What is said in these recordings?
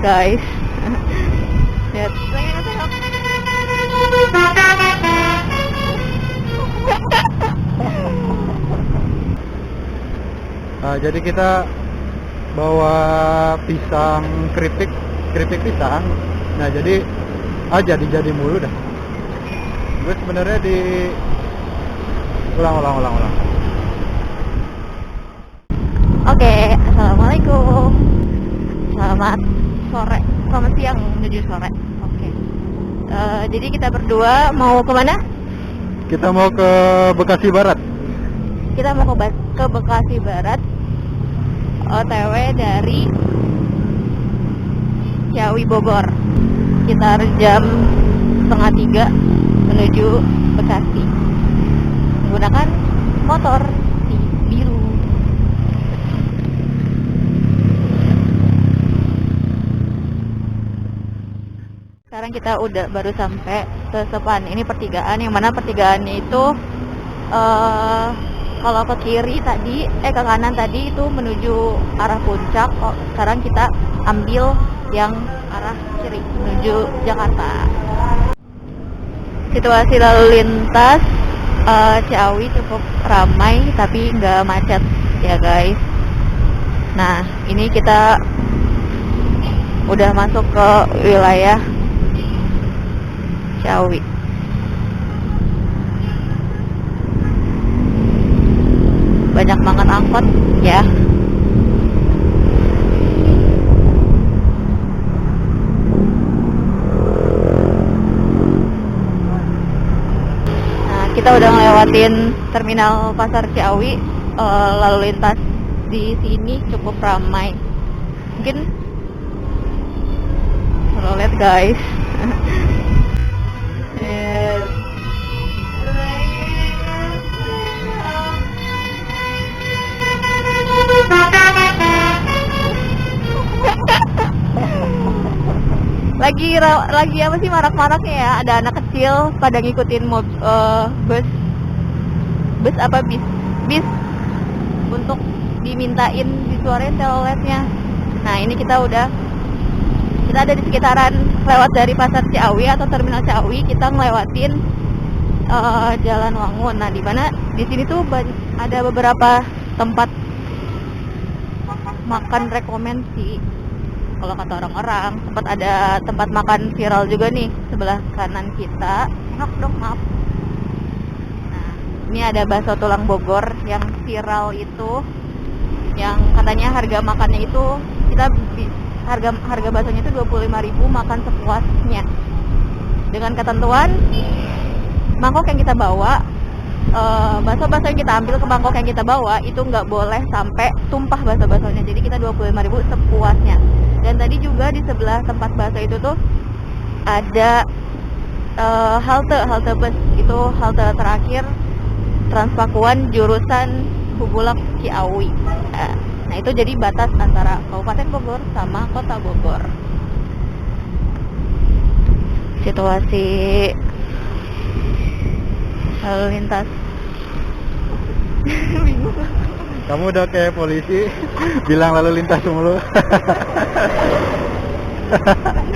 guys. Lihat, tengok. Nah, jadi kita bawa pisang keripik pisang. Nah, jadi jadi mulu dah. Gue sebenarnya ulang. Oke, assalamualaikum. Selamat sore, selamat siang menuju sore. Oke. Jadi kita berdua mau kemana? Kita mau ke Bekasi Barat. Kita mau ke Bekasi Barat. OTW dari Ciawi Bogor. Sekitar jam 2:30 menuju Bekasi. Menggunakan motor biru. Sekarang kita baru sampai ke Sepan. Ini pertigaan, yang mana pertigaannya itu kalau ke kiri tadi, ke kanan tadi itu menuju arah puncak. Sekarang kita ambil yang arah kiri menuju Jakarta. Situasi lalu lintas Ciawi cukup ramai tapi nggak macet ya guys. Nah, ini kita udah masuk ke wilayah Ciawi. Banyak banget angkot ya. Nah, kita udah ngelewatin terminal Pasar Ciawi. Lalu lintas di sini cukup ramai. Mungkin kalau lihat guys. lagi apa sih marak-maraknya ya, ada anak kecil pada ngikutin bis untuk dimintain disuarain teloletnya. Nah, ini kita ada di sekitaran lewat dari Pasar Ciawi atau Terminal Ciawi, kita ngelewatin Jalan Wangun. Nah, di mana di sini tuh ada beberapa tempat makan rekomendasi. Kalau kata orang-orang, ada tempat makan viral juga nih sebelah kanan kita. Maaf. Nah, ini ada bakso tulang Bogor yang viral itu, yang katanya harga makannya itu harga baksonya itu 25.000, makan sepuasnya. Dengan ketentuan mangkok yang kita bawa, bakso-bakso yang kita ambil ke mangkok yang kita bawa itu nggak boleh sampai tumpah bakso-baksonya. Jadi kita 25.000 sepuasnya. Dan tadi juga di sebelah tempat bakso itu tuh ada halte bus. Itu halte terakhir Transpakuan jurusan Hubulak Ciawi. Nah, itu jadi batas antara Kabupaten Bogor sama Kota Bogor. Situasi lalu lintas. Bingung. Kamu udah kayak polisi bilang lalu lintas mulu.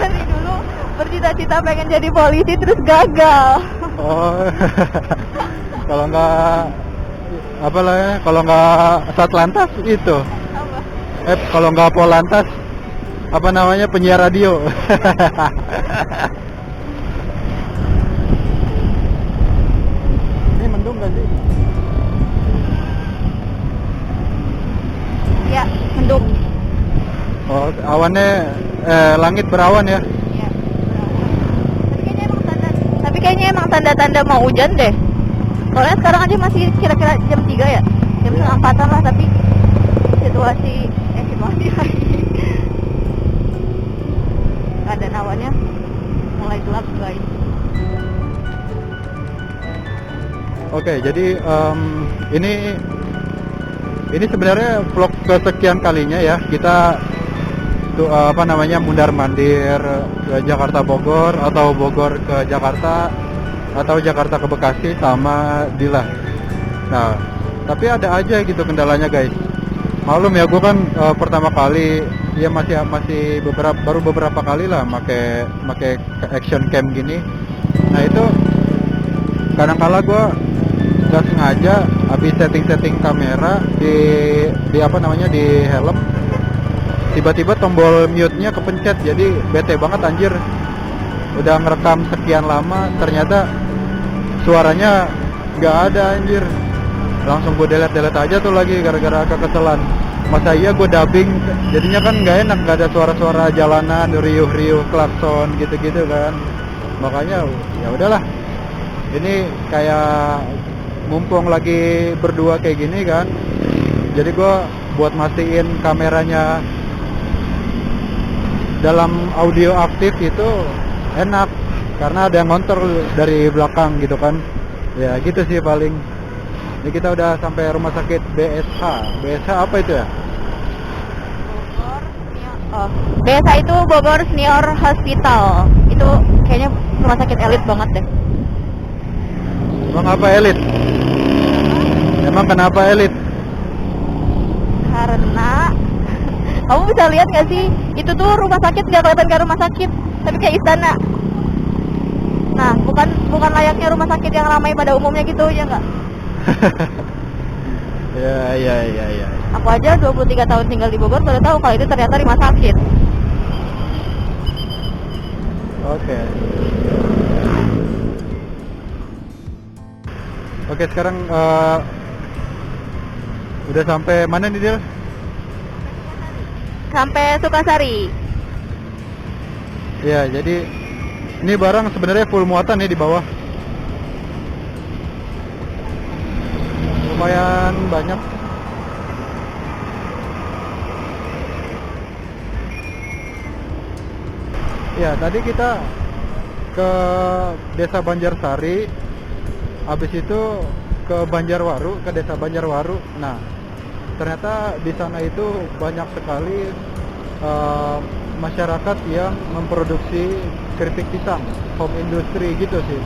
Dari dulu bercita-cita pengen jadi polisi terus gagal. Oh. Kalau nggak Satlantas itu. Apa? Kalau nggak Polantas, apa namanya, penyiar radio. Ini mendung nggak sih? Ya, mendung. Oh, awannya langit berawan ya? Iya, tapi kayaknya emang tanda-tanda mau hujan deh. Soalnya sekarang aja masih kira-kira jam 3 ya. Jam 4-an lah, tapi situasi lagi. Keadaan awannya mulai gelap, guys. Oke, jadi ini sebenarnya vlog kesekian kalinya ya kita tuh mundar-mandir ke Jakarta Bogor, atau Bogor ke Jakarta, atau Jakarta ke Bekasi sama Dilah. Nah, tapi ada aja gitu kendalanya guys. Maklum ya, gue kan pertama kali, ya masih masih baru beberapa kali lah make action cam gini. Nah itu kadang kala gue nggak sengaja habis setting kamera di apa namanya di helm, tiba-tiba tombol mute-nya kepencet, jadi bete banget anjir. Udah ngerekam sekian lama ternyata suaranya nggak ada anjir. Langsung gue delete aja tuh lagi gara-gara kekesalan. Masa iya gue dubbing, jadinya kan nggak enak, nggak ada suara-suara jalanan, riuh-riuh klakson gitu-gitu kan. Makanya ya udahlah, ini kayak mumpung lagi berdua kayak gini kan, jadi gue buat mastiin kameranya dalam audio aktif itu enak, karena ada yang ngontrol dari belakang gitu kan. Ya gitu sih paling. Ini kita udah sampai rumah sakit BSH. BSH apa itu ya? BSH itu Bogor Senior Hospital. Itu kayaknya rumah sakit elit banget deh. Emang apa elit? Emang kenapa elit? Karena kamu bisa lihat nggak sih, itu tuh rumah sakit nggak kelihatan kayak rumah sakit, tapi kayak istana. Nah, bukan layaknya rumah sakit yang ramai pada umumnya gitu, ya nggak? Ya. Aku aja 23 tahun tinggal di Bogor baru tahu kalau itu ternyata rumah sakit. Oke. Oke, sekarang udah sampai mana nih, Del? Sampai Sukasari. Ya, jadi ini barang sebenarnya full muatan ya di bawah. Lumayan banyak. Ya, tadi kita ke Desa Banjarsari, habis itu ke Banjarwaru, ke Desa Banjarwaru. Nah, ternyata di sana itu banyak sekali masyarakat yang memproduksi keripik pisang, home industry gitu sih.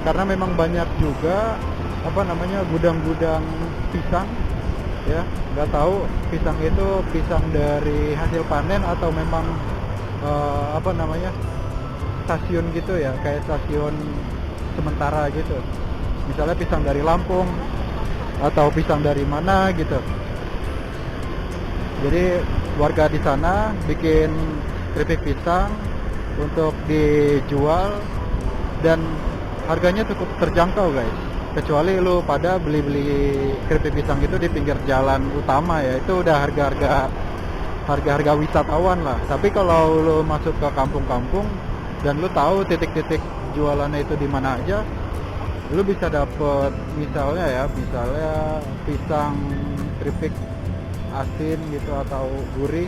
Karena memang banyak juga apa namanya gudang-gudang pisang, ya. Nggak tahu pisang itu pisang dari hasil panen atau memang apa namanya stasiun gitu ya, kayak stasiun sementara gitu. Misalnya pisang dari Lampung atau pisang dari mana gitu. Jadi warga di sana bikin keripik pisang untuk dijual dan harganya cukup terjangkau guys. Kecuali lu pada beli keripik pisang itu di pinggir jalan utama ya, itu udah harga wisatawan lah. Tapi kalau lu masuk ke kampung-kampung dan lu tahu titik-titik jualannya itu di mana aja, lu bisa dapet misalnya pisang keripik asin gitu atau gurih,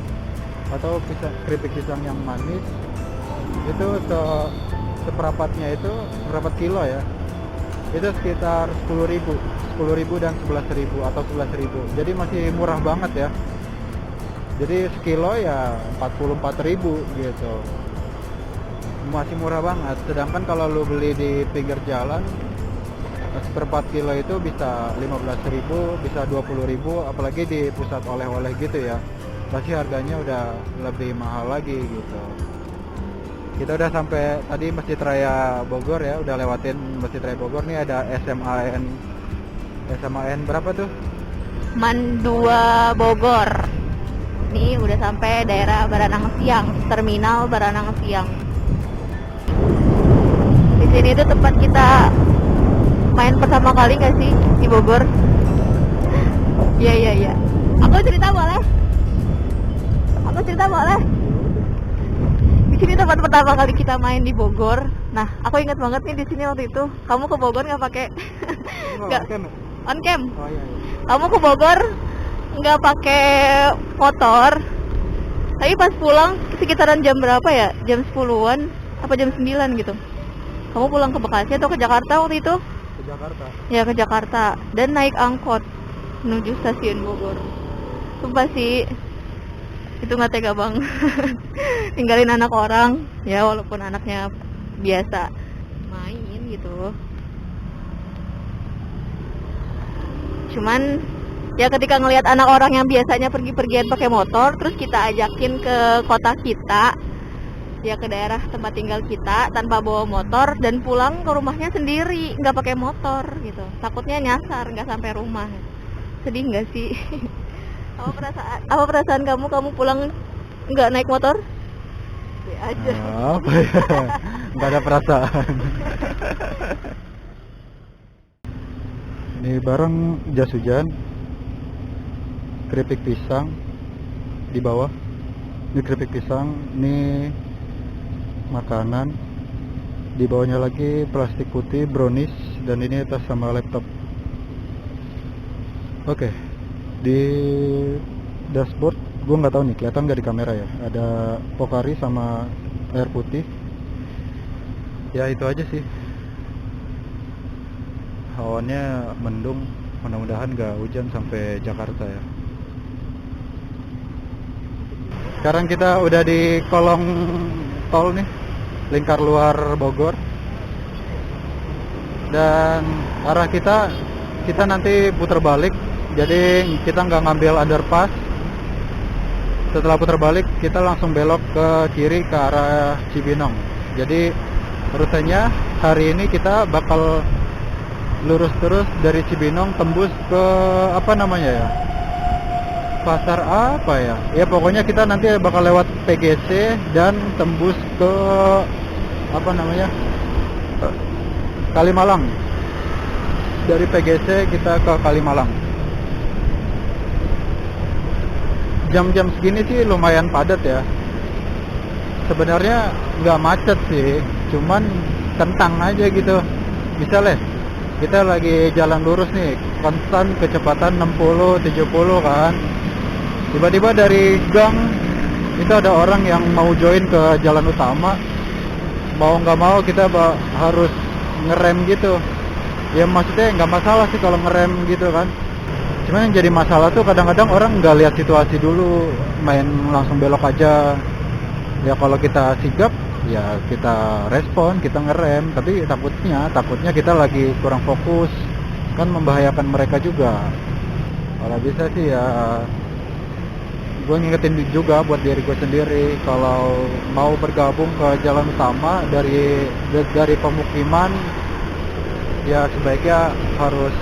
atau keripik pisang yang manis itu seperempatnya itu seperempat kilo ya, itu sekitar 10.000 dan 11.000 atau 11.000. Jadi masih murah banget ya. Jadi sekilo ya 44.000 gitu, masih murah banget. Sedangkan kalau lu beli di pinggir jalan seperempat kilo itu bisa 15.000, bisa 20.000, apalagi di pusat oleh-oleh gitu ya, pasti harganya udah lebih mahal lagi gitu. Kita udah sampai tadi Masjid Raya Bogor ya, udah lewatin Masjid Raya Bogor. Nih ada SMAN berapa tuh? Man 2 Bogor. Nih udah sampai daerah Baranang Siang, terminal Baranang Siang. Di sini tuh tempat kita main pertama kali nggak sih di Bogor? Iya. Aku cerita boleh? Di sini tempat pertama kali kita main di Bogor. Nah, aku ingat banget nih di sini waktu itu. Kamu ke Bogor nggak pakai? Nggak. On cam. Oh iya. Kamu ke Bogor nggak pakai motor. Tapi pas pulang sekitaran jam berapa ya? Jam 10-an apa jam 9 gitu. Kamu pulang ke Bekasi atau ke Jakarta waktu itu? Ke Jakarta. Ya ke Jakarta, dan naik angkot menuju stasiun Bogor. Sumpah sih itu nggak tega banget tinggalin anak orang ya, walaupun anaknya biasa main gitu. Cuman Ya ketika ngelihat anak orang yang biasanya pergi-pergian pakai motor, terus kita ajakin ke kota kita, ya ke daerah tempat tinggal kita tanpa bawa motor dan pulang ke rumahnya sendiri, nggak pakai motor gitu. Takutnya nyasar, nggak sampai rumah. Sedih nggak sih? Apa perasaan kamu pulang nggak naik motor? Be aja. Apa ya? Nggak ada perasaan. Ini bareng jas hujan, keripik pisang di bawah. Ini keripik pisang, ini makanan. Di bawahnya lagi plastik putih, brownies, dan ini tas sama laptop. Oke, di dashboard gue nggak tahu nih kelihatan nggak di kamera ya. Ada Pocari sama air putih. Ya itu aja sih. Awannya mendung, mudah-mudahan nggak hujan sampai Jakarta ya. Sekarang kita udah di kolong tol nih, lingkar luar Bogor. Dan arah kita nanti putar balik. Jadi kita nggak ngambil underpass. Setelah putar balik kita langsung belok ke kiri ke arah Cibinong. Jadi rutenya hari ini kita bakal lurus terus dari Cibinong tembus ke apa namanya ya? Pasar apa ya? Ya pokoknya kita nanti bakal lewat PGC dan tembus ke apa namanya? Kalimalang. Dari PGC kita ke Kalimalang. Jam-jam segini sih lumayan padat ya. Sebenarnya nggak macet sih, cuman kentang aja gitu. Misalnya kita lagi jalan lurus nih, konstan kecepatan 60-70 kan. Tiba-tiba dari gang itu ada orang yang mau join ke jalan utama. Mau nggak mau kita harus ngerem gitu. Ya maksudnya nggak masalah sih kalau ngerem gitu kan. Cuman yang jadi masalah tuh kadang-kadang orang nggak lihat situasi dulu, main langsung belok aja. Ya kalau kita sigap, ya kita respon, kita ngerem. Tapi takutnya kita lagi kurang fokus, kan membahayakan mereka juga. Kalau bisa sih ya gue ngingetin juga buat diri gue sendiri, kalau mau bergabung ke jalan utama dari pemukiman ya sebaiknya harus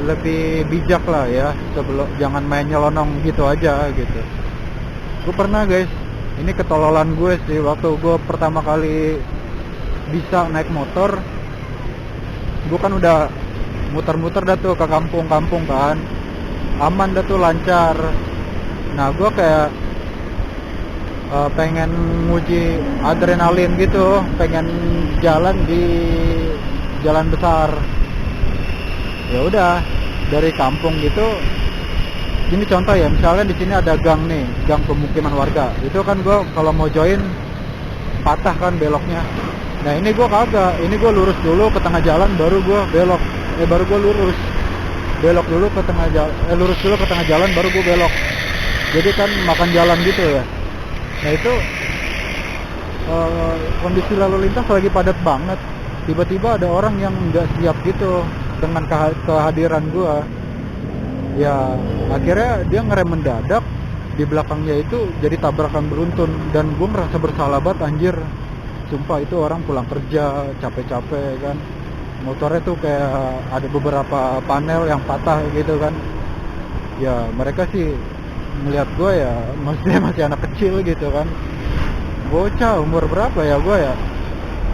lebih bijak lah ya, sebelum jangan main nyelonong gitu aja gitu. Gue pernah guys, ini ketololan gue sih, waktu gue pertama kali bisa naik motor, gue kan udah muter-muter dah tuh ke kampung-kampung kan, aman dah tuh, lancar. Nah gue kayak pengen nguji adrenalin gitu, pengen jalan di jalan besar. Ya udah, dari kampung gitu. Ini contoh ya, misalnya di sini ada gang nih, gang pemukiman warga. Itu kan gue kalau mau join patah kan beloknya. Nah ini gue kagak, ini gue lurus dulu ke tengah jalan baru gue belok. Baru gue lurus. Belok dulu ke tengah jalan, lurus dulu ke tengah jalan baru gue belok. Jadi kan makan jalan gitu ya. Nah itu kondisi lalu lintas lagi padat banget. Tiba-tiba ada orang yang nggak siap gitu dengan kehadiran gua. Ya akhirnya dia ngerem mendadak, di belakangnya itu jadi tabrakan beruntun. Dan gua ngerasa bersalah banget anjir. Sumpah itu orang pulang kerja capek-capek kan, motornya tuh kayak ada beberapa panel yang patah gitu kan. Ya mereka sih melihat gue ya maksudnya masih anak kecil gitu kan, bocah umur berapa ya gue ya,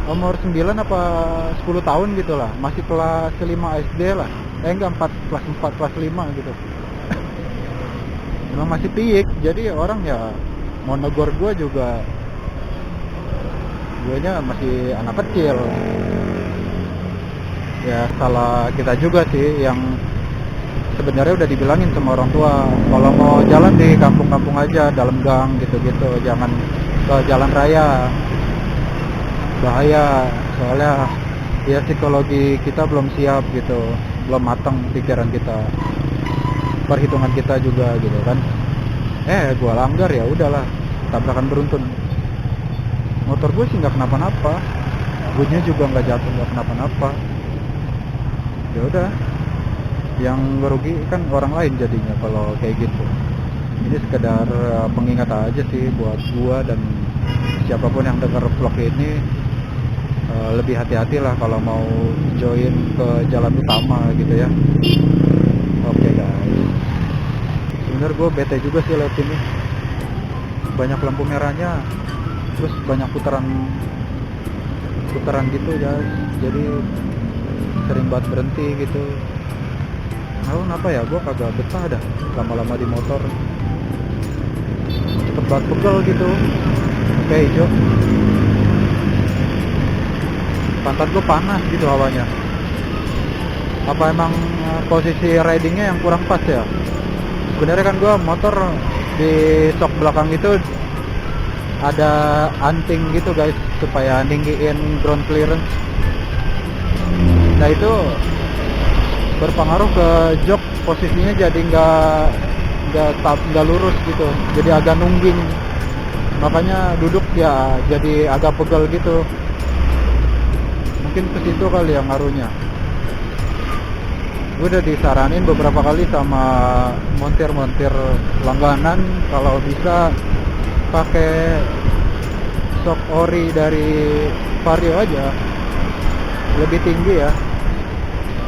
umur 9 apa 10 tahun gitu lah, masih kelas 5 SD lah, enggak 4, kelas 4 kelas 5 gitu. Memang masih piik, jadi orang ya mau negor gue juga, gue nya masih anak kecil. Ya salah kita juga sih, yang sebenarnya udah dibilangin sama orang tua, kalau mau jalan di kampung-kampung aja, dalam gang gitu-gitu, jangan ke jalan raya, bahaya. Soalnya ya psikologi kita belum siap gitu, belum matang pikiran kita, perhitungan kita juga gitu kan. Gua langgar ya udahlah, tabrakan beruntun. Motor gue sih nggak kenapa-napa, gue juga nggak jatuh, nggak kenapa-napa. Ya udah, Yang merugi kan orang lain jadinya kalau kayak gitu. Ini sekedar pengingat aja sih buat gua dan siapapun yang dengar vlog ini, lebih hati-hati lah kalau mau join ke jalan utama gitu ya. Oke guys, sebenarnya gue bete juga sih lihat ini, banyak lampu merahnya, terus banyak putaran gitu ya, jadi sering banget berhenti gitu. Tahu kenapa ya, gue kagak betah dah lama-lama di motor, cepet banget pegel gitu. Oke hijau, pantat gue panas gitu hawanya. Apa emang posisi ridingnya yang kurang pas ya? Sebenarnya kan gue motor di sok belakang itu ada anting gitu guys, supaya ninggiin ground clearance. Nah itu berpengaruh ke jok, posisinya jadi nggak lurus gitu, jadi agak nungging, makanya duduk ya jadi agak pegel gitu. Mungkin ke situ kali yang ngaruhnya. Gue udah disaranin beberapa kali sama montir langganan kalau bisa pakai shock ori dari Vario aja, lebih tinggi ya,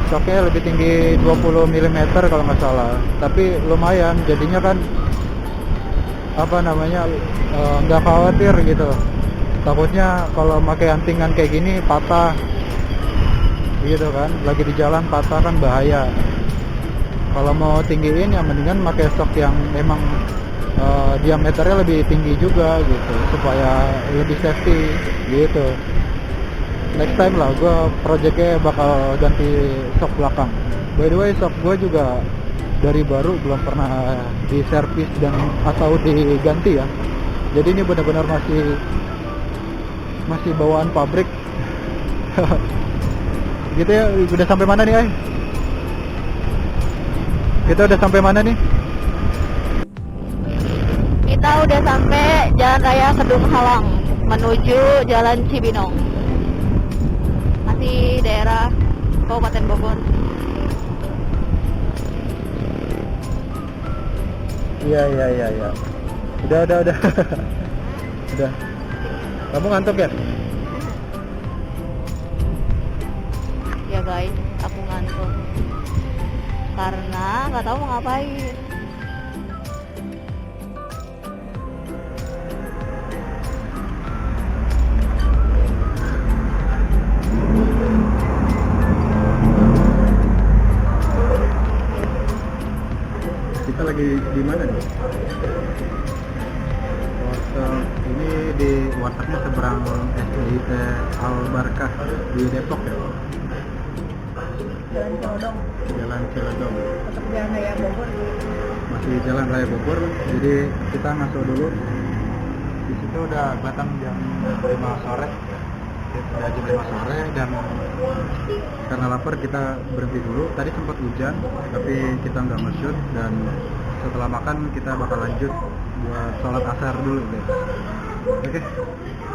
shocknya lebih tinggi 20 mm kalau nggak salah, tapi lumayan jadinya kan apa namanya, nggak khawatir gitu. Takutnya kalau pakai antingan kayak gini patah gitu kan, lagi di jalan patah kan bahaya. Kalau mau tinggiin ya mendingan pakai shock yang memang diameternya lebih tinggi juga gitu, supaya lebih safety gitu. Next time lah gue projectnya bakal ganti shock belakang. By the way, shock gue juga dari baru, belum pernah diservis dan atau diganti ya. Jadi ini benar-benar masih bawaan pabrik. Gitu ya. Udah sampai mana nih, Ay? Kita udah sampai mana nih? Kita udah sampai Jalan Raya Kedung Halang menuju Jalan Cibinong, masih daerah Kabupaten Bogor. Iya. Udah. Udah. Kamu ngantuk ya? Ya guys, aku ngantuk karena nggak tahu mau ngapain. Kita lagi di mana nih? Ini di wartegnya seberang SDIT Al Barkah di Depok ya. Jalan Cilodong. Tetap Jalan Raya Bogor. Masih Jalan Raya Bogor. Jadi kita ngaso dulu. Di situ udah kelihatan jam 5 sore. Udah jam 5 sore dan karena lapar kita berhenti dulu. Tadi sempat hujan tapi kita nggak nge-shoot, dan setelah makan kita bakal lanjut buat sholat asar dulu deh. Oke,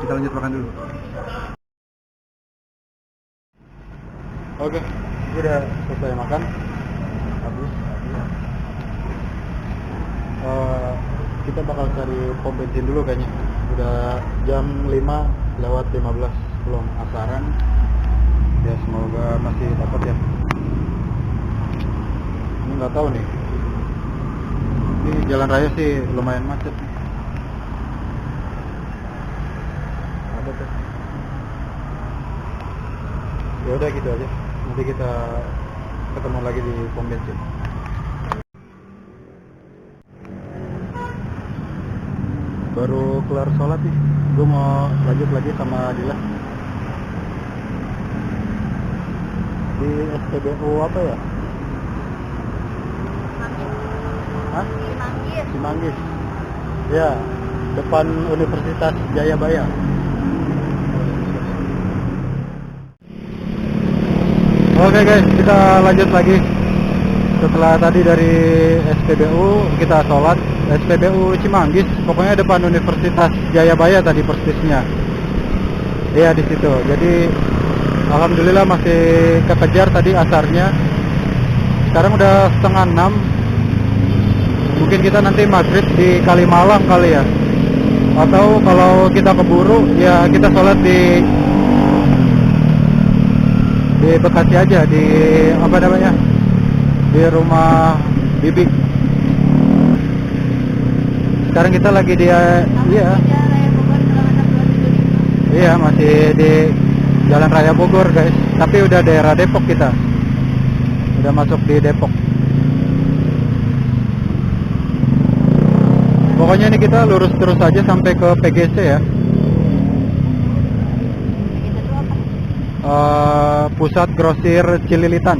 kita lanjut makan dulu. Oke, kita udah selesai makan, habis. Kita bakal cari pom bensin dulu kayaknya. Udah jam 5:15, belum asaran. Ya semoga masih dapat ya. Ini nggak tahu nih. Ini jalan raya sih lumayan macet. Ada tuh. Ya udah gitu aja. Nanti kita ketemu lagi di pom bensin. Baru kelar sholat nih, gue mau lanjut lagi sama Adila di SPBU apa ya? Hah? Cimanggis. Ya, depan Universitas Jayabaya. Oke guys, kita lanjut lagi. Setelah tadi dari SPBU kita sholat, SPBU Cimanggis, pokoknya depan Universitas Jayabaya tadi persisnya. Iya di situ. Jadi alhamdulillah masih kekejar tadi asarnya. Sekarang udah setengah 6. Mungkin kita nanti maghrib di Kalimalang kali ya. Atau kalau kita keburu ya kita sholat di Bekasi aja, di apa namanya, di rumah Bibi. Sekarang kita lagi di iya masih di Jalan Raya Bogor guys, tapi udah daerah Depok, kita udah masuk di Depok. Pokoknya ini kita lurus terus aja sampai ke PGC ya. Pusat Grosir Cililitan.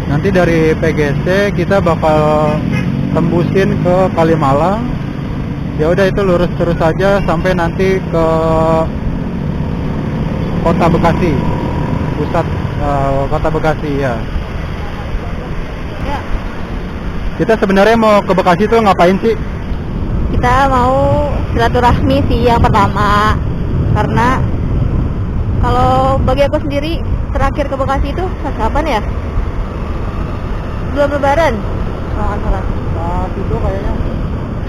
Nanti dari PGC kita bakal tembusin ke Kalimalang. Ya udah, itu lurus terus aja sampai nanti ke Kota Bekasi, pusat Kota Bekasi ya. Kita sebenarnya mau ke Bekasi tuh ngapain sih? Kita mau silaturahmi sih yang pertama, karena kalau bagi aku sendiri terakhir ke Bekasi itu kapan ya? Belum Lebaran, kalau nggak salah. Pas itu kayaknya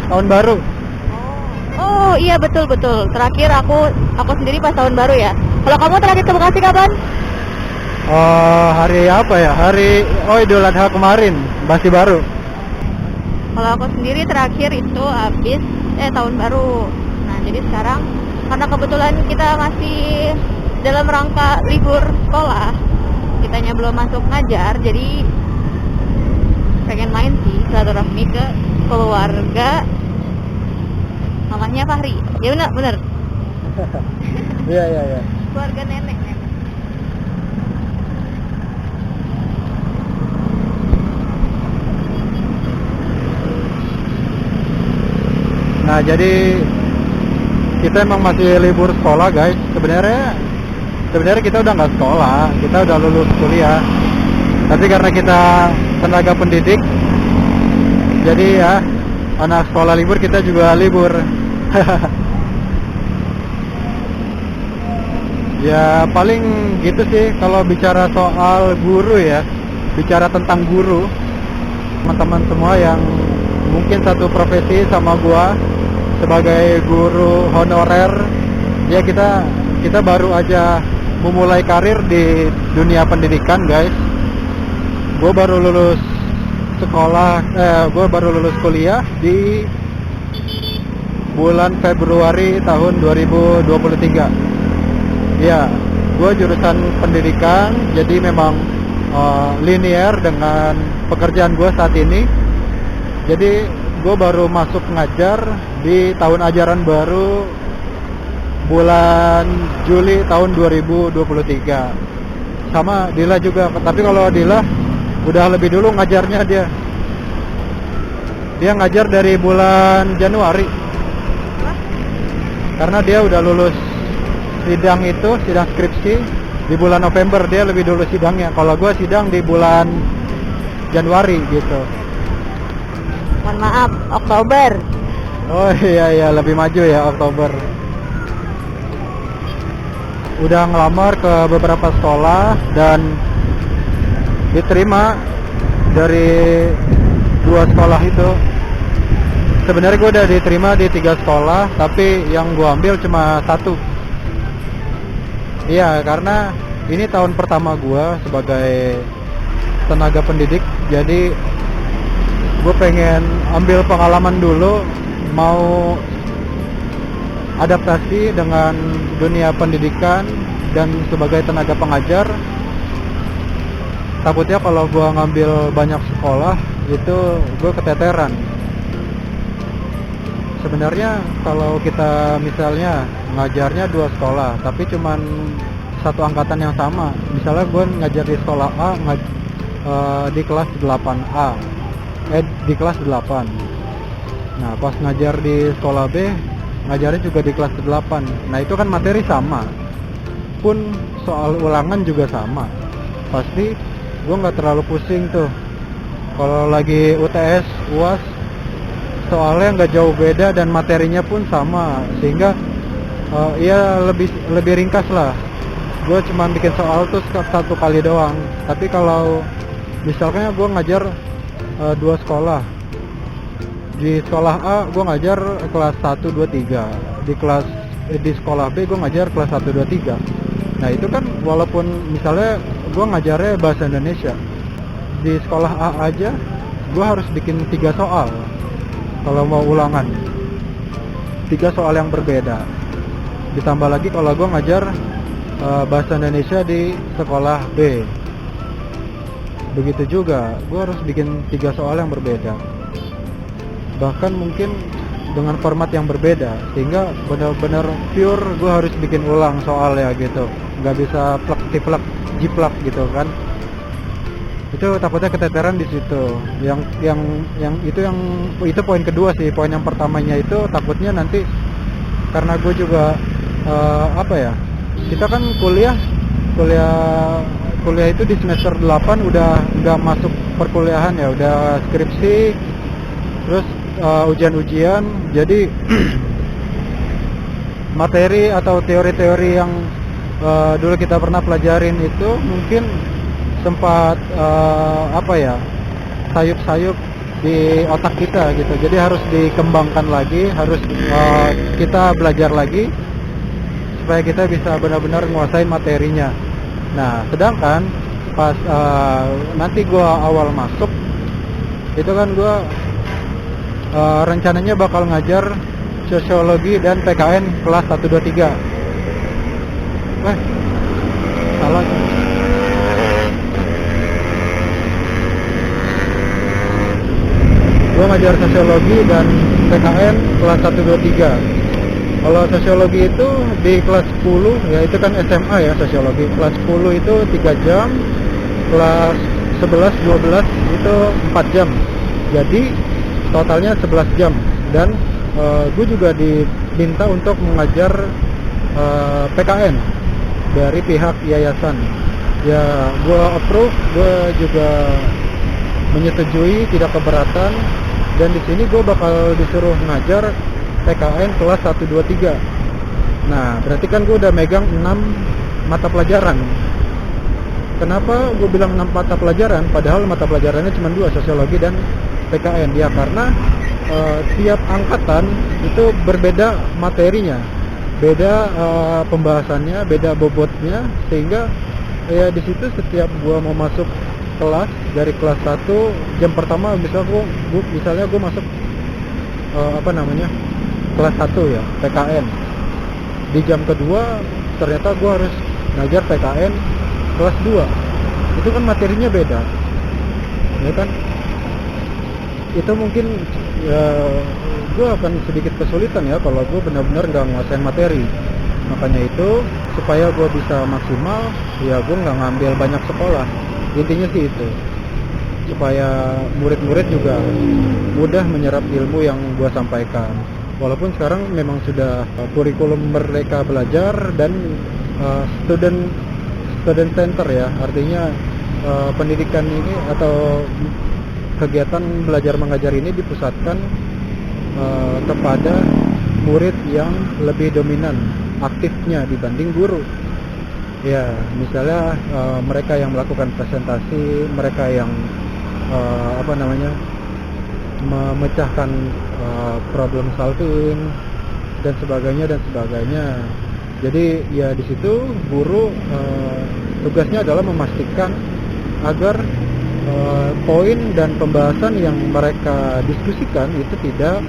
tahun baru. Oh iya, betul. Terakhir aku sendiri pas tahun baru ya. Kalau kamu terakhir ke Bekasi kapan? Hari apa ya? Idul Adha kemarin, masih baru. Kalau aku sendiri terakhir itu habis tahun baru. Nah, jadi sekarang karena kebetulan kita masih dalam rangka libur sekolah, kitanya belum masuk ngajar, jadi pengen main sih silaturahmi ke keluarga mamanya Fahri. Ya benar. Iya. Keluarga nenek. Nah, jadi kita emang masih libur sekolah guys. Sebenarnya kita udah nggak sekolah, kita udah lulus kuliah. Tapi karena kita tenaga pendidik, jadi ya anak sekolah libur, kita juga libur. Ya paling gitu sih kalau bicara soal guru ya, bicara tentang guru. Teman-teman semua yang mungkin satu profesi sama gua sebagai guru honorer, ya kita baru aja memulai karir di dunia pendidikan guys. Gue baru lulus kuliah di bulan Februari tahun 2023. Ya, gue jurusan pendidikan, jadi memang linear dengan pekerjaan gue saat ini. Jadi gue baru masuk ngajar di tahun ajaran baru bulan Juli tahun 2023. Sama Dila juga, tapi kalau Dila udah lebih dulu ngajarnya dia. Dia ngajar dari bulan Januari. Karena dia udah lulus sidang skripsi di bulan November, dia lebih dulu sidangnya. Kalau gue sidang di bulan Januari gitu. Mohon maaf, Oktober. Oh iya, lebih maju ya, Oktober. Udah ngelamar ke beberapa sekolah dan diterima dari 2 sekolah itu. Sebenarnya gue udah diterima di 3 sekolah, tapi yang gue ambil cuma 1. Iya, karena ini tahun pertama gue sebagai tenaga pendidik, jadi gue pengen ambil pengalaman dulu, mau adaptasi dengan dunia pendidikan dan sebagai tenaga pengajar. Takutnya kalau gue ngambil banyak sekolah itu gue keteteran. Sebenarnya kalau kita misalnya ngajarnya 2 sekolah tapi cuman satu angkatan yang sama, misalnya gue ngajar di sekolah A di kelas 8A, di kelas 8. Nah pas ngajar di sekolah B, ngajarnya juga di kelas 8. Nah itu kan materi sama, pun soal ulangan juga sama. Pasti gue nggak terlalu pusing tuh. Kalau lagi UTS, UAS, soalnya nggak jauh beda dan materinya pun sama, sehingga ya lebih ringkas lah. Gue cuma bikin soal tuh satu kali doang. Tapi kalau misalnya gue ngajar dua sekolah, di sekolah A gue ngajar kelas 1, 2, 3, di sekolah B gue ngajar kelas 1, 2, 3. Nah itu kan walaupun misalnya gue ngajarnya bahasa Indonesia, di sekolah A aja gue harus bikin 3 soal kalau mau ulangan, 3 soal yang berbeda. Ditambah lagi kalau gue ngajar bahasa Indonesia di sekolah B, begitu juga gue harus bikin 3 soal yang berbeda, bahkan mungkin dengan format yang berbeda, sehingga benar-benar pure gue harus bikin ulang soalnya gitu, nggak bisa plek tiplek jiplak gitu kan. Itu takutnya keteteran di situ. Itu poin kedua sih. Poin yang pertamanya itu takutnya nanti, karena gue juga kita kan kuliah itu di semester 8 udah nggak masuk perkuliahan ya, udah skripsi, terus ujian-ujian. Jadi materi atau teori-teori yang dulu kita pernah pelajarin itu mungkin sempat sayup-sayup di otak kita gitu. Jadi harus dikembangkan lagi, harus kita belajar lagi supaya kita bisa benar-benar nguasain materinya. Nah, sedangkan pas nanti gua awal masuk itu kan gua rencananya bakal ngajar sosiologi dan PKN kelas 1, 2, 3. Salah. Gue ngajar sosiologi dan PKN kelas 1, 2, 3. Kalau sosiologi itu di kelas 10, ya itu kan SMA ya sosiologi. Kelas 10 itu 3 jam, kelas 11, 12 itu 4 jam. Jadi totalnya 11 jam. Dan gue juga diminta untuk mengajar PKN dari pihak yayasan. Ya gue approve, gue juga menyetujui, tidak keberatan. Dan di sini gue bakal disuruh ngajar PKN kelas 1, 2, 3. Nah, berarti kan gue udah megang 6 mata pelajaran. Kenapa gue bilang 6 mata pelajaran? Padahal mata pelajarannya cuma 2, sosiologi dan PKN. Ya karena tiap angkatan itu berbeda materinya, beda pembahasannya, beda bobotnya, sehingga ya di situ setiap gue mau masuk kelas, dari kelas 1 jam pertama misalnya gue masuk kelas 1 ya PKN, di jam kedua ternyata gue harus ngajar PKN kelas 2. Itu kan materinya beda ya kan. Itu mungkin ya gue akan sedikit kesulitan ya kalau gue benar-benar nggak nguasain materi. Makanya itu supaya gue bisa maksimal, ya gue nggak ngambil banyak sekolah. Intinya sih itu, supaya murid-murid juga mudah menyerap ilmu yang gue sampaikan. Walaupun sekarang memang sudah kurikulum Merdeka Belajar dan student center ya, artinya pendidikan ini atau kegiatan belajar mengajar ini dipusatkan kepada murid yang lebih dominan aktifnya dibanding guru. Ya, misalnya mereka yang melakukan presentasi, mereka yang memecahkan problem solving dan sebagainya. Jadi ya di situ guru tugasnya adalah memastikan agar poin dan pembahasan yang mereka diskusikan itu tidak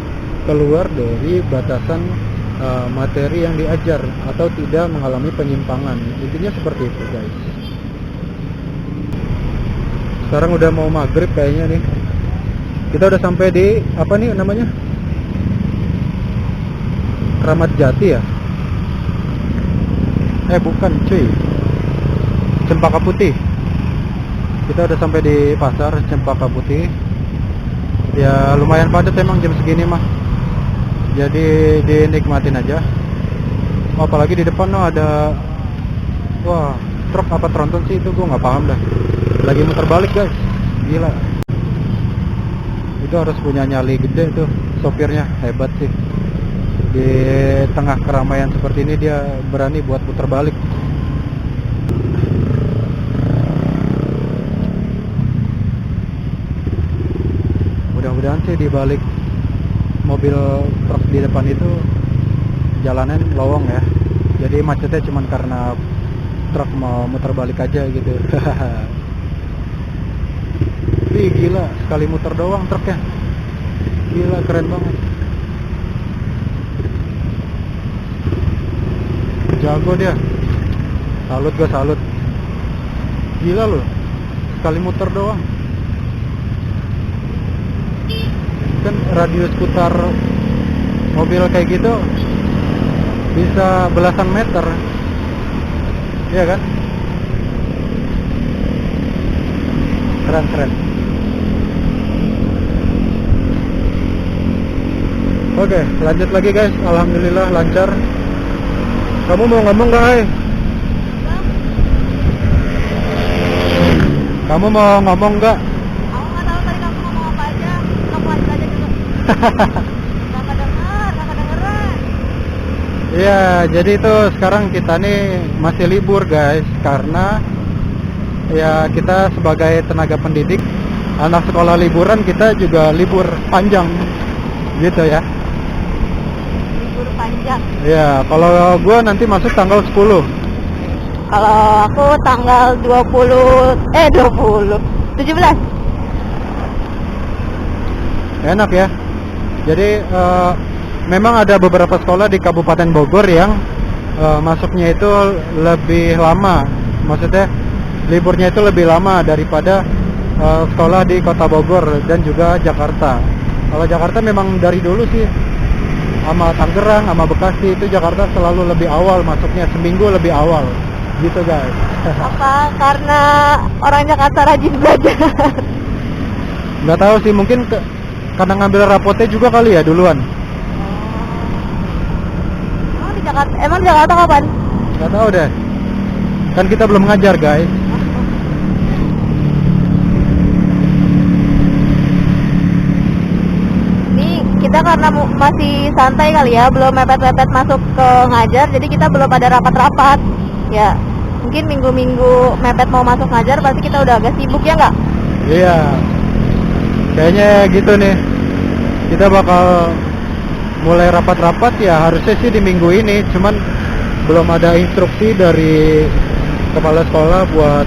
keluar dari batasan materi yang diajar atau tidak mengalami penyimpangan. Intinya seperti itu, guys. Sekarang udah mau maghrib kayaknya nih. Kita udah sampai di apa nih namanya? Kramat Jati ya? Bukan cuy, Cempaka Putih. Kita udah sampai di pasar Cempaka Putih. Ya lumayan padat emang jam segini mah, jadi dinikmatin aja. Apalagi di depan ada truk apa tronton sih itu, gue nggak paham dah. Lagi muter balik guys, gila. Itu harus punya nyali gede tuh sopirnya hebat sih. Di tengah keramaian seperti ini dia berani buat putar balik. Mudah-mudahan sih di balik mobil truk di depan itu jalanan lowong ya. Jadi macetnya cuman karena truk mau muter balik aja gitu. Wih gila, sekali muter doang truknya. Gila, keren banget. Jago dia. Salut, gue salut. Gila loh, sekali muter doang. Kan radius putar mobil kayak gitu bisa belasan meter. Iya kan? Keren. Oke, lanjut lagi guys. Alhamdulillah lancar. Kamu mau ngomong gak, Hai? Kamu mau ngomong gak? Aku nggak tahu tadi kamu ngomong apa aja. Kamu lanjut aja dulu. Nggak kedengeran. Iya, jadi itu sekarang kita nih masih libur guys, karena ya kita sebagai tenaga pendidik, anak sekolah liburan, kita juga libur panjang gitu ya. Libur panjang. Ya, kalau gue nanti masuk tanggal 10. Kalau aku tanggal 17. Enak ya. Jadi memang ada beberapa sekolah di Kabupaten Bogor yang masuknya itu lebih lama. Maksudnya liburnya itu lebih lama daripada sekolah di Kota Bogor dan juga Jakarta. Kalau Jakarta memang dari dulu sih, sama Tangerang, sama Bekasi, itu Jakarta selalu lebih awal masuknya, seminggu lebih awal gitu guys. Apa karena orang Jakarta rajin belajar? Nggak tahu sih, mungkin karena ngambil rapotnya juga kali ya duluan. Emang di Jakarta kapan? Nggak tahu deh, kan kita belum ngajar guys. Ini kita karena masih santai kali ya, belum mepet-mepet masuk ke ngajar, jadi kita belum ada rapat-rapat. Ya, mungkin minggu-minggu mepet mau masuk ngajar, berarti kita udah agak sibuk ya nggak? Iya, kayaknya gitu nih. Kita bakal mulai rapat-rapat ya, harusnya sih di minggu ini, cuman belum ada instruksi dari kepala sekolah buat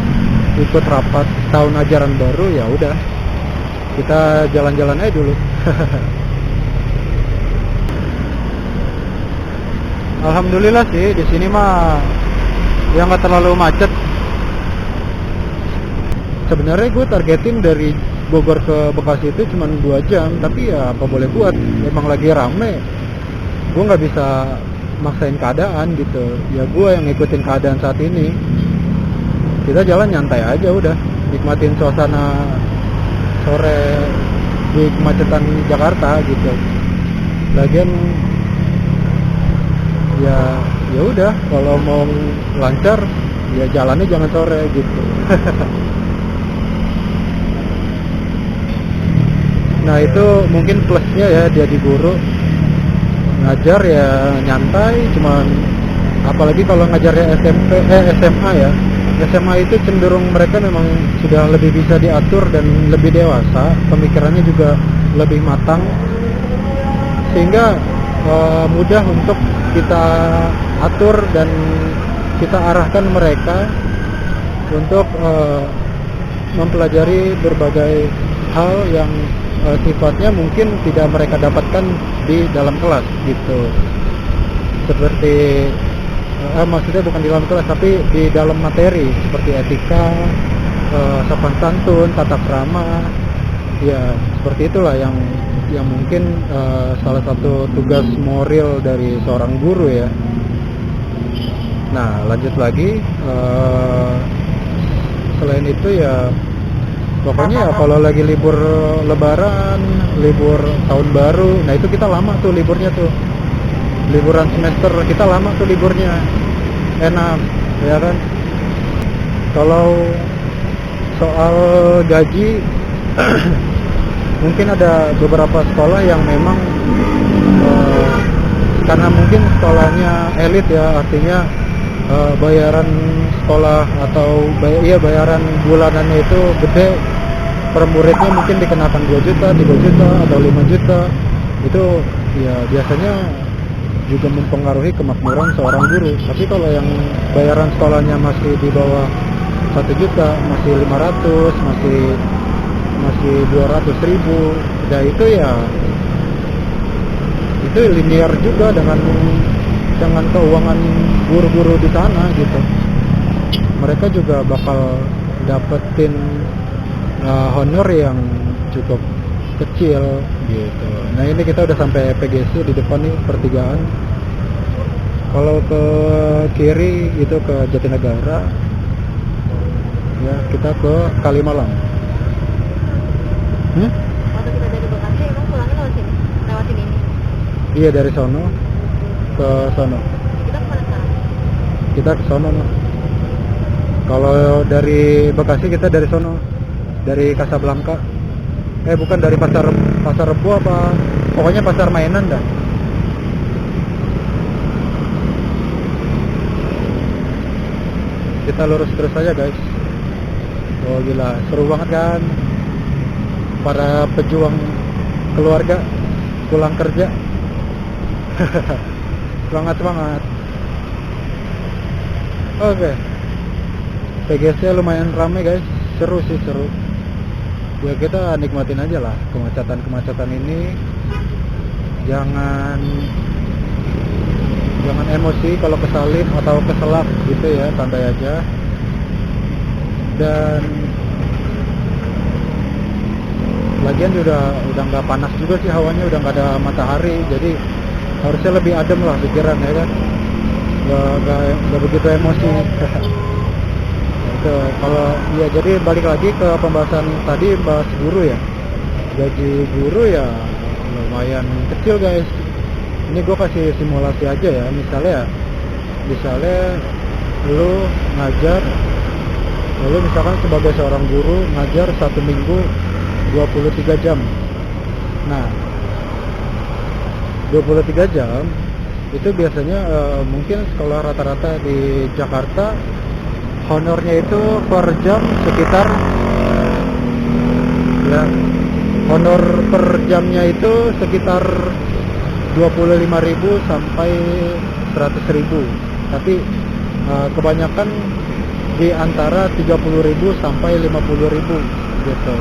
ikut rapat tahun ajaran baru. Ya udah, kita jalan-jalan aja dulu. Alhamdulillah sih di sini mah ya nggak terlalu macet. Sebenarnya gue targetin dari Bogor ke Bekasi itu cuma 2 jam, tapi ya apa boleh buat, emang lagi rame. Gue nggak bisa maksain keadaan gitu. Ya gue yang ngikutin keadaan saat ini. Kita jalan nyantai aja udah, nikmatin suasana sore di kemacetan Jakarta gitu. Lagian ya udah, kalau mau lancar ya jalannya jangan sore gitu. Nah itu mungkin plusnya ya, dia di guru ngajar ya nyantai, cuman apalagi kalau ngajarnya SMA ya. SMA itu cenderung mereka memang sudah lebih bisa diatur dan lebih dewasa, pemikirannya juga lebih matang, sehingga mudah untuk kita atur dan kita arahkan mereka untuk mempelajari berbagai hal yang sifatnya mungkin tidak mereka dapatkan di dalam kelas gitu. Seperti maksudnya bukan di dalam kelas, tapi di dalam materi seperti etika, sopan santun, tata krama. Ya seperti itulah yang mungkin salah satu tugas moral dari seorang guru ya. Nah lanjut lagi, selain itu ya pokoknya ya kalau lagi libur lebaran, libur tahun baru, nah itu kita lama tuh liburnya tuh. Liburan semester kita lama tuh liburnya, enak ya kan. Kalau soal gaji mungkin ada beberapa sekolah yang memang karena mungkin sekolahnya elit ya, artinya bayaran sekolah atau bayaran bulanannya itu gede, per muridnya mungkin dikenakan 2 juta, 3 juta atau 5 juta. Itu ya biasanya juga mempengaruhi kemakmuran seorang guru. Tapi kalau yang bayaran sekolahnya masih di bawah 1 juta, masih 500, masih 200 ribu, ya itu linear juga dengan keuangan guru-guru di sana gitu. Mereka juga bakal dapetin honor yang cukup kecil gitu. Nah ini kita udah sampai PGC di depan nih, pertigaan. Kalau ke kiri itu ke Jatinegara, ya kita ke Kalimalang. Waktu kita dari Bekasi emang pulangnya lewat sini, lewatin ini. Iya, dari sono ke sono. Kita kemana sekarang? Kita ke sono. Kalau dari Bekasi kita dari sono, dari Casablanca. Bukan, dari pasar Rebo apa, pokoknya pasar mainan dah. Kita lurus terus aja guys. Oh gila, seru banget kan, para pejuang keluarga pulang kerja. Semangat. Oke. PGC lumayan rame guys, seru. Ya kita nikmatin aja lah kemacetan ini. Jangan emosi kalau kesalip atau keselak gitu ya, santai aja. Dan lagian udah nggak panas juga sih hawanya, udah nggak ada matahari, jadi harusnya lebih adem lah pikiran ya kan, nggak begitu emosi. Kalau ya, jadi balik lagi ke pembahasan tadi, bahas guru ya. Gaji guru ya lumayan kecil guys. Ini gue kasih simulasi aja ya. Misalnya lu ngajar, lu misalkan sebagai seorang guru ngajar 1 minggu 23 jam. Nah 23 jam itu biasanya mungkin sekolah rata-rata di Jakarta honornya itu per jam sekitar, ya honor per jamnya itu sekitar 25.000 sampai 100.000. Tapi kebanyakan di antara 30.000 sampai 50.000 gitu.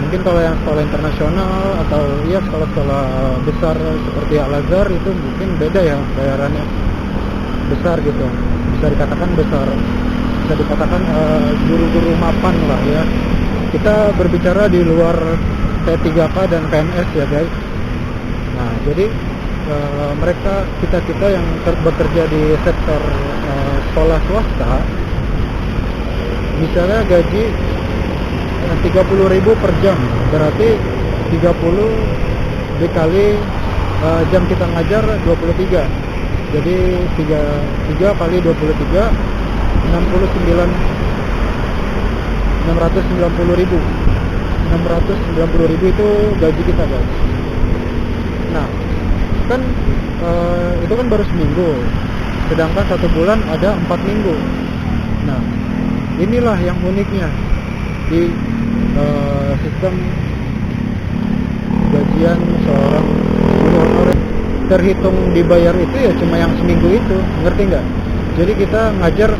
Mungkin kalau yang sekolah internasional atau ya sekolah-sekolah besar seperti Al-Azhar itu mungkin beda ya, bayarannya besar gitu, bisa dikatakan besar, bisa dikatakan guru-guru mapan lah ya. Kita berbicara di luar P3K dan PNS ya guys. Nah jadi kita yang bekerja di sektor sekolah swasta, misalnya gaji 30.000 per jam, berarti 30 dikali jam kita ngajar 23, jadi 3 kali 23 690.000 itu gaji kita guys. Nah kan itu kan baru seminggu, sedangkan 1 bulan ada 4 minggu. Nah inilah yang uniknya di sistem gajian seorang guru honorer. Terhitung dibayar itu ya cuma yang seminggu itu, ngerti nggak? Jadi kita ngajar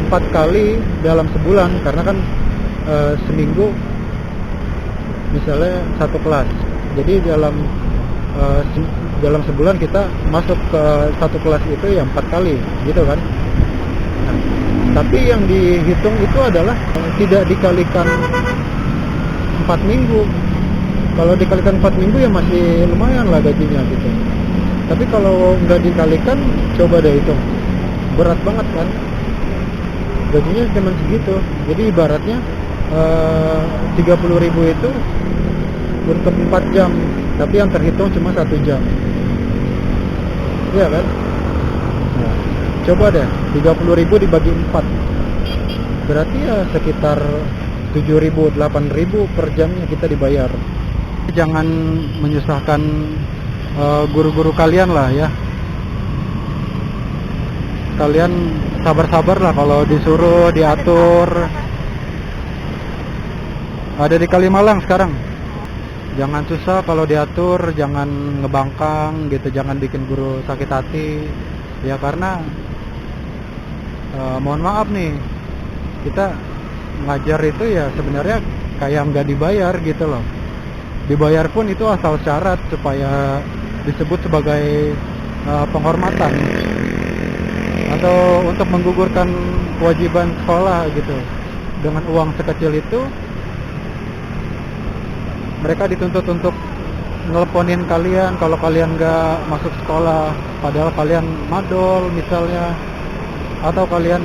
4 kali dalam sebulan, karena kan seminggu misalnya 1 kelas. Jadi dalam sebulan kita masuk ke 1 kelas itu ya 4 kali gitu kan. Nah, tapi yang dihitung itu adalah tidak dikalikan 4 minggu. Kalau dikalikan 4 minggu ya masih lumayan lah gajinya gitu. Tapi kalau nggak dikalikan, coba deh hitung, berat banget kan gajinya cuma segitu. Jadi ibaratnya 30.000 itu untuk 4 jam, tapi yang terhitung cuma 1 jam, iya kan? Nah, coba deh 30.000 dibagi 4, berarti ya sekitar 7.000 8.000 per jamnya kita dibayar. Jangan menyusahkan guru-guru kalian lah ya. Kalian sabar-sabar lah kalau disuruh diatur. Ada di Kalimalang sekarang. Jangan susah kalau diatur, jangan ngebangkang gitu, jangan bikin guru sakit hati. Ya karena mohon maaf nih, kita ngajar itu ya sebenarnya kayak nggak dibayar gitu loh. Dibayar pun itu asal syarat supaya disebut sebagai penghormatan atau untuk menggugurkan kewajiban sekolah gitu. Dengan uang sekecil itu mereka dituntut untuk nelponin kalian kalau kalian nggak masuk sekolah, padahal kalian madol misalnya, atau kalian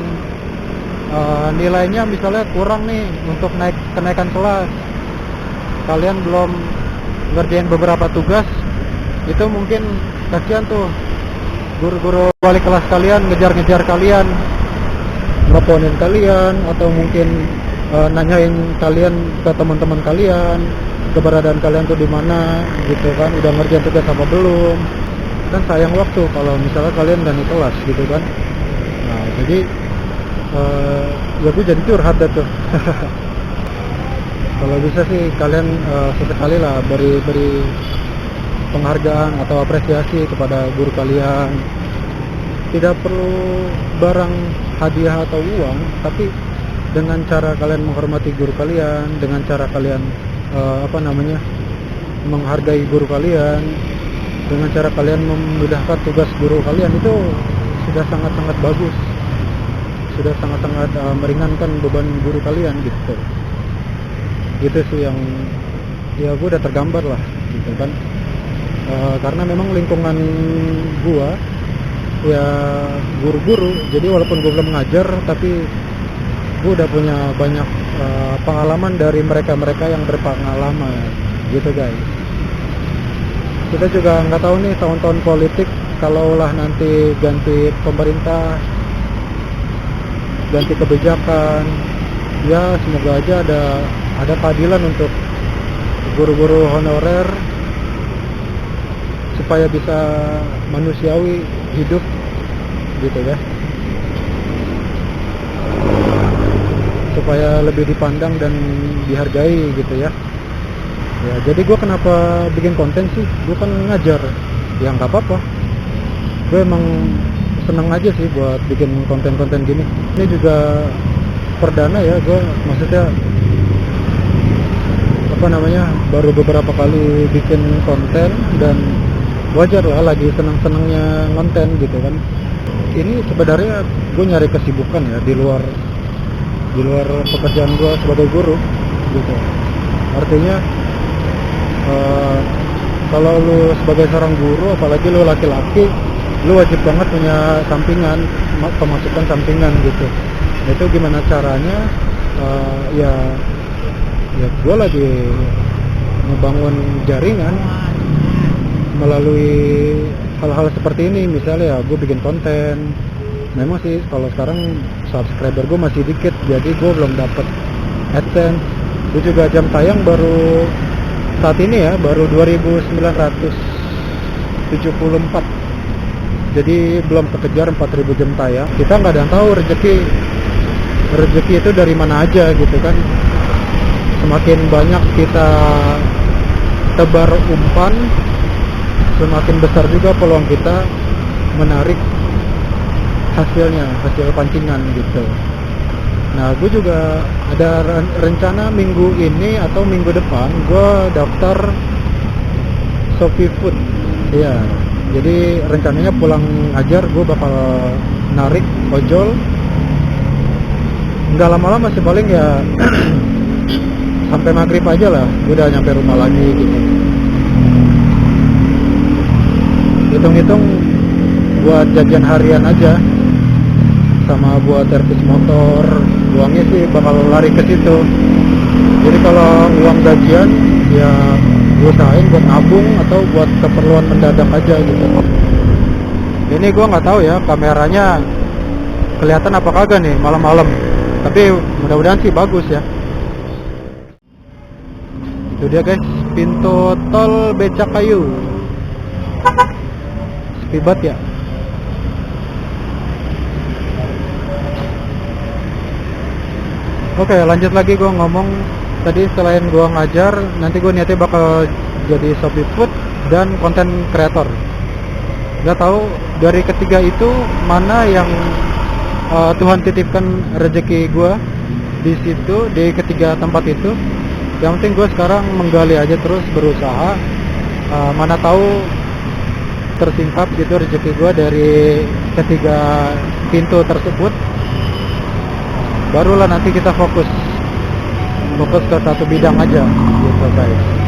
nilainya misalnya kurang nih untuk kenaikan kelas, kalian belum ngerjain beberapa tugas, itu mungkin kasihan tuh guru-guru wali kelas kalian ngejar-ngejar kalian, nelponin kalian, atau mungkin nanyain kalian ke teman-teman kalian keberadaan kalian tuh di mana gitu kan, udah ngerjain tugas apa belum. Kan sayang waktu kalau misalnya kalian udah di kelas gitu kan. Nah jadi ya gue jadi curhat dah tuh. Kalau bisa sih kalian sesekali lah beri penghargaan atau apresiasi kepada guru kalian. Tidak perlu barang hadiah atau uang, tapi dengan cara kalian menghormati guru kalian, dengan cara kalian menghargai guru kalian, dengan cara kalian memudahkan tugas guru kalian, itu sudah sangat-sangat bagus, sudah sangat-sangat meringankan beban guru kalian gitu. Gitu sih yang ya gue udah tergambar lah gitu kan. Karena memang lingkungan gua ya guru-guru, jadi walaupun gue belum ngajar tapi gue udah punya banyak pengalaman dari mereka-mereka yang berpengalaman gitu guys. Kita juga nggak tahu nih tahun-tahun politik, kalaulah nanti ganti pemerintah, ganti kebijakan, ya semoga aja ada keadilan untuk guru-guru honorer supaya bisa manusiawi hidup gitu ya, supaya lebih dipandang dan dihargai gitu ya. Ya jadi gue kenapa bikin konten sih, gue kan ngajar ya nggak apa-apa, gue emang seneng aja sih buat bikin konten-konten gini. Ini juga perdana ya gue, maksudnya baru beberapa kali bikin konten dan wajar lah lagi seneng-senengnya konten gitu kan. Ini sebenarnya gue nyari kesibukan ya di luar pekerjaan gue sebagai guru gitu. Artinya kalau lu sebagai seorang guru, apalagi lu laki-laki, lu wajib banget punya sampingan, pemasukan sampingan gitu. Itu gimana caranya? Ya gue lagi ngebangun jaringan melalui hal-hal seperti ini. Misalnya ya gue bikin konten. Memang sih kalau sekarang subscriber gue masih dikit, jadi gue belum dapet AdSense. Gue juga jam tayang baru saat ini ya, baru 2.974. Jadi belum kekejar 4.000 jam tayang. Kita nggak ada yang tahu rezeki itu dari mana aja gitu kan. Semakin banyak kita tebar umpan, semakin besar juga peluang kita menarik hasil pancingan gitu. Nah gue juga ada rencana minggu ini atau minggu depan gue daftar Shopee Food ya. Jadi rencananya pulang ngajar gue bakal narik ojol, nggak lama-lama sih, paling ya sampai maghrib aja lah gue udah nyampe rumah lagi gitu. Hitung-hitung buat jajan harian aja sama buat servis motor, uangnya sih bakal lari ke situ. Jadi kalau uang gajian ya gue usahain buat nabung atau buat keperluan mendadak aja gitu. Ini gue nggak tahu ya kameranya kelihatan apa kagak nih malam-malam, tapi mudah-mudahan sih bagus ya. Itu dia guys, pintu tol Becakayu. Sepi banget ya. Oke, lanjut lagi gue ngomong. Tadi selain gue ngajar, nanti gue niatnya bakal jadi Shopee Food dan konten kreator. Gak tahu dari ketiga itu mana yang Tuhan titipkan rezeki gue di situ, di ketiga tempat itu. Yang penting gue sekarang menggali aja terus, berusaha. Mana tahu tersingkap gitu rezeki gue dari ketiga pintu tersebut. Barulah nanti kita fokus ke satu bidang aja gitu guys.